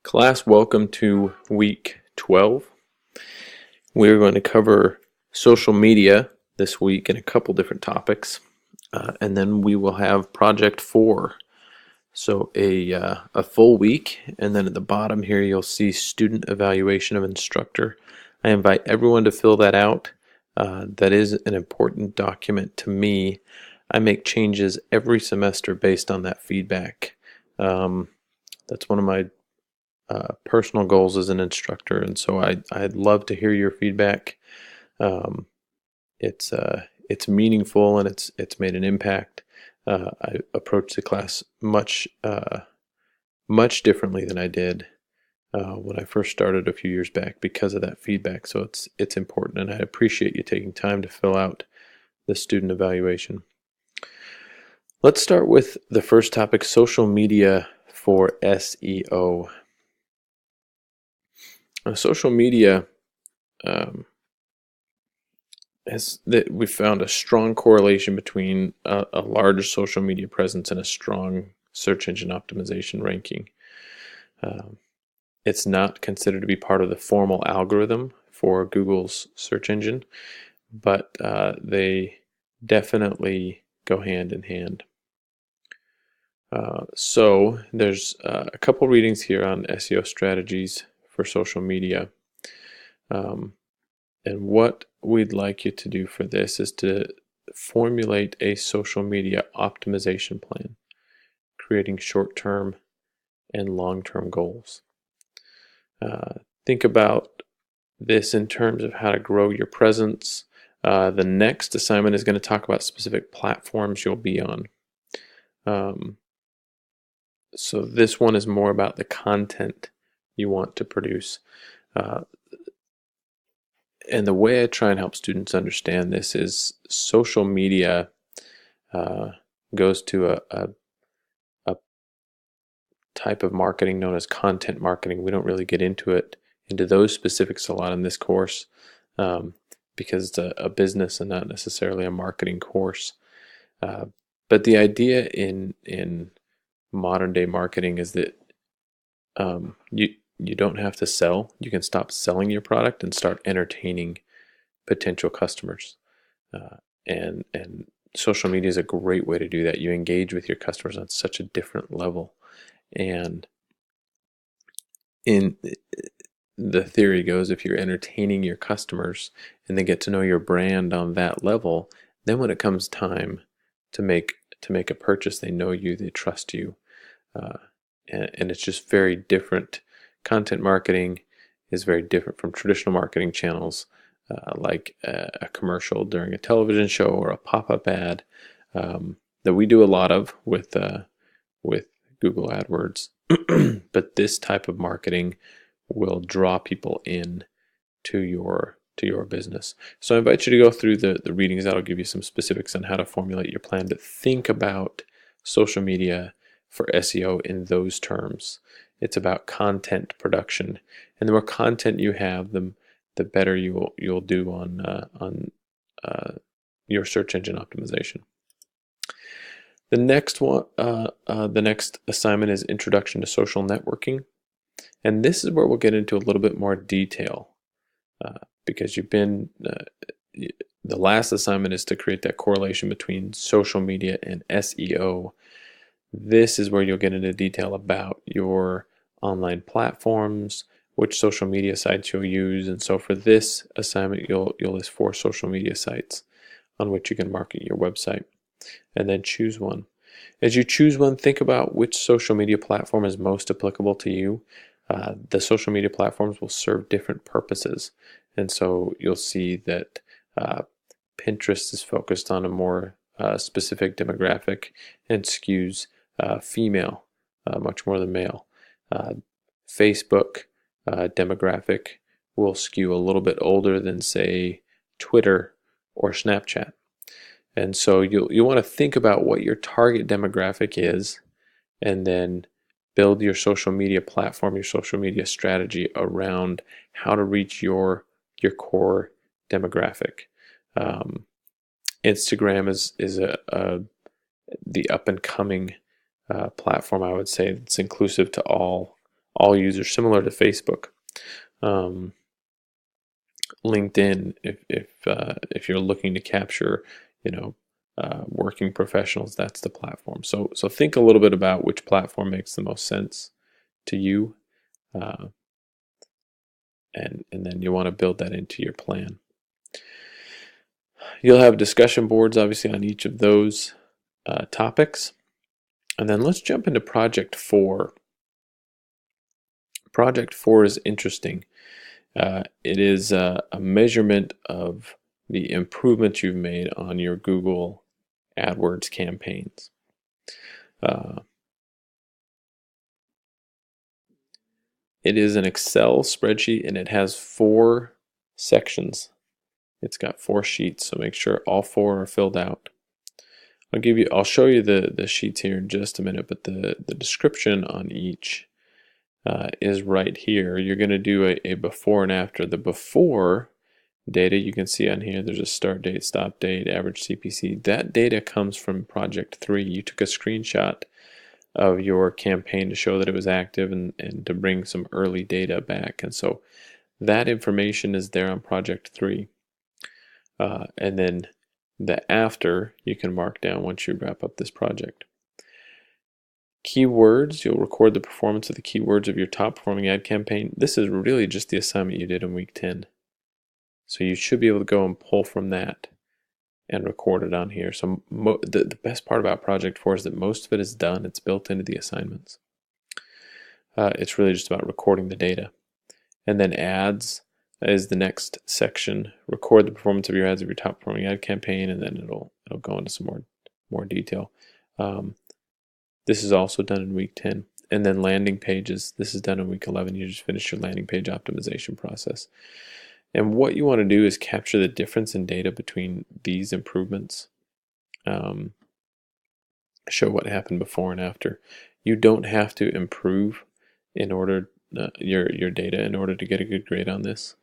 Class, welcome to week 12. We're going to cover social media this week in a couple different topics, and then we will have project 4. So a full week, and then at the bottom here you'll see student evaluation of instructor. I invite everyone to fill that out. That is an important document to me. I make changes every semester based on that feedback. That's one of my personal goals as an instructor, and so I'd love to hear your feedback. It's meaningful and it's made an impact. I approach the class much differently than I did when I first started a few years back because of that feedback. So it's important, and I appreciate you taking time to fill out the student evaluation. Let's start with the first topic: social media for SEO. Social media we found a strong correlation between a large social media presence and a strong search engine optimization ranking. It's not considered to be part of the formal algorithm for Google's search engine, but they definitely go hand in hand. So there's a couple readings here on SEO strategies for social media. And what we'd like you to do for this is to formulate a social media optimization plan, creating short-term and long-term goals. Think about this in terms of how to grow your presence. The next assignment is going to talk about specific platforms you'll be on. So this one is more about the content you want to produce. And the way I try and help students understand this is social media goes to a type of marketing known as content marketing. We don't really get into those specifics a lot in this course because it's a business and not necessarily a marketing course. But the idea in modern day marketing is that you don't have to sell. You can stop selling your product and start entertaining potential customers. And social media is a great way to do that. You engage with your customers on such a different level. And in the theory goes, if you're entertaining your customers and they get to know your brand on that level, then when it comes time to make a purchase, they know you, they trust you. And it's just very different. Content marketing is very different from traditional marketing channels like a commercial during a television show or a pop-up ad that we do a lot of with Google AdWords. But this type of marketing will draw people in to your business. So I invite you to go through the readings. That'll give you some specifics on how to formulate your plan, but think about social media for SEO in those terms. It's about content production, and the more content you have, the better you'll do on your search engine optimization. The next one, the next assignment is Introduction to Social Networking, and this is where we'll get into a little bit more detail because you've been. The last assignment is to create that correlation between social media and SEO. This is where you'll get into detail about your online platforms, which social media sites you'll use. And so for this assignment, you'll list 4 social media sites on which you can market your website, and then choose one. As you choose one, think about which social media platform is most applicable to you. The social media platforms will serve different purposes. And so you'll see that Pinterest is focused on a more specific demographic and skews female much more than male. Facebook demographic will skew a little bit older than, say, Twitter or Snapchat. And so you want to think about what your target demographic is, and then build your social media platform, your social media strategy around how to reach your core demographic. Instagram is the up and coming platform, I would say. It's inclusive to all all users, similar to Facebook. LinkedIn, if you're looking to capture, working professionals, that's the platform. So think a little bit about which platform makes the most sense to you, and then you want to build that into your plan. You'll have discussion boards, obviously, on each of those topics. And then let's jump into Project 4. Project 4 is interesting. It is a measurement of the improvements you've made on your Google AdWords campaigns. It is an Excel spreadsheet, and it has 4 sections. It's got 4 sheets, so make sure all 4 are filled out. I'll show you the sheets here in just a minute, but the description on each is right here. You're going to do a before and after. The before data you can see on here, there's a start date, stop date, average CPC. That data comes from Project 3. You took a screenshot of your campaign to show that it was active and to bring some early data back. And so that information is there on Project 3. And then the after you can mark down once you wrap up this project. Keywords, you'll record the performance of the keywords of your top performing ad campaign. This is really just the assignment you did in week 10. So you should be able to go and pull from that and record it on here. So the best part about Project 4 is that most of it is done. It's built into the assignments. It's really just about recording the data. And then ads is the next section. Record the performance of your ads of your top performing ad campaign, and then it'll go into some more detail. This is also done in week 10. And then landing pages, this is done in week 11. You just finished your landing page optimization process. And what you want to do is capture the difference in data between these improvements. Show what happened before and after. You don't have to improve in order your data in order to get a good grade on this.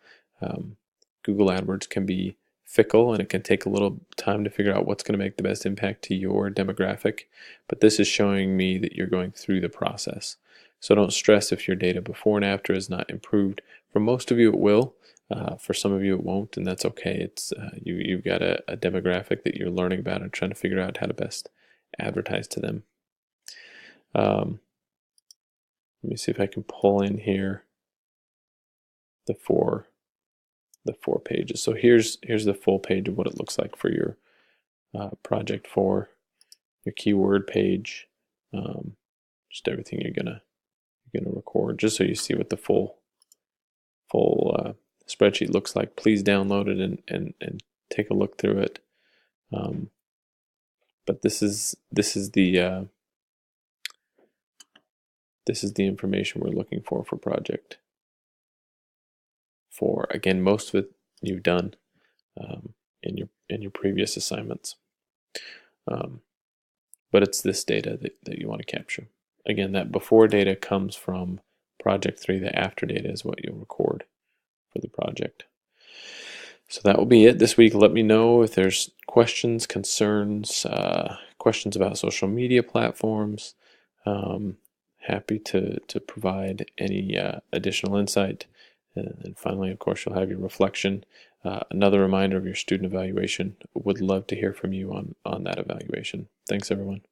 Google AdWords can be fickle, and it can take a little time to figure out what's going to make the best impact to your demographic, but this is showing me that you're going through the process. So don't stress if your data before and after is not improved. For most of you it will, for some of you it won't, and that's okay. It's you've got a demographic that you're learning about and trying to figure out how to best advertise to them. Let me see if I can pull in here the four pages. So here's the full page of what it looks like for your Project 4, your keyword page, just everything you're gonna record, just so you see what the full spreadsheet looks like. Please download it and take a look through it. But this is the information we're looking for Project 4. Again, most of it you've done in your previous assignments, but it's this data that you want to capture. Again, that before data comes from Project 3. The after data is what you'll record for the project. So that will be it this week. Let me know if there's questions, concerns, questions about social media platforms. Happy to provide any additional insight. And finally, of course, you'll have your reflection. Another reminder of your student evaluation. Would love to hear from you on that evaluation. Thanks, everyone.